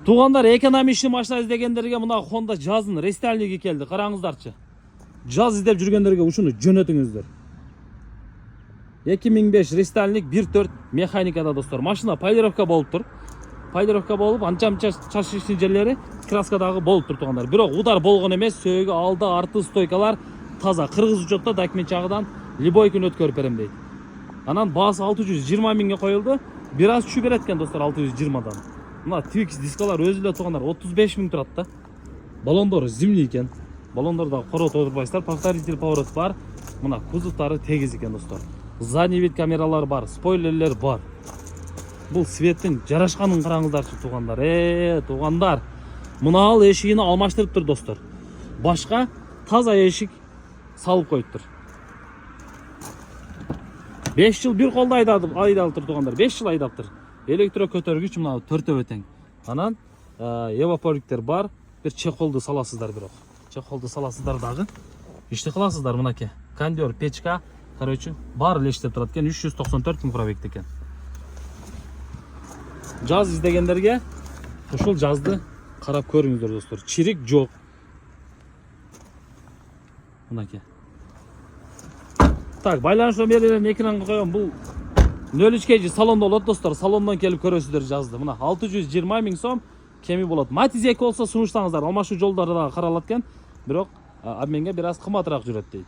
Туғандар экономичный машина іздегендерге мына Honda Jazz'ın рестайлиги келді. Қараңыздарчы. Jazz іздеп жүргендерге ушуну жөнөтүңүздөр. 2005 рестайлик 1.4 механикада достор. Машина полировка болуп тур. Полировка болуп, анча-мынча чашышын жерлери краскадагы болуп тур туғандар. Бирок удар болгон эмес, сөөгү алды, арты стойкалар таза. Кыргыз учетто документ жагынан любой күн өткөрүп берем дейт. Анан баасы 620 миңге коюлду. Бир аз түшүп берет экен достор 620дан. Мына Twix дискалар өзү эле туғандар 35 миң турат да. Баллондору зимний экен. Баллондордо корот отурбайсыздар, повторитель поворот бар. Мына кузовтары тегиз экен достор. Задний вид камералар бар, спойлерлер бар. Бул светтин жарашканын караңыздарчы туғандар. Туғандар. Мына ал эшигини алмаштырып тур достор. Башка таза эшик салып коюптур. 5 жыл бир колдо айдалып тур туғандар. 5 жыл айдаптыр. Электро көтөргүч мына 4 тең. Анан эвапориктер бар. Бир чехолду саласыздар бирок. Чехолду саласыздар дагы. Ишти кыласыздар мынакей. Кондер, печка, короче, бар эле иштеп турат экен. 394 миң пробег экен. Jazz издегендерге ушул жазды карап көрүңүздөр достор. Чирик жок. Мынакей. Так, байланыш номерлерин экранга коём. Бул 03 салонда болот достор. Салондон келип көрөсүздөр жазды. Мына 620 миң сом кеми болот. Matiz 2 болсо сунуштаңыздар. Алмашуу жолдары да каралат экен. Бирок обменге бир аз кымбатыраак жүрөт дейт.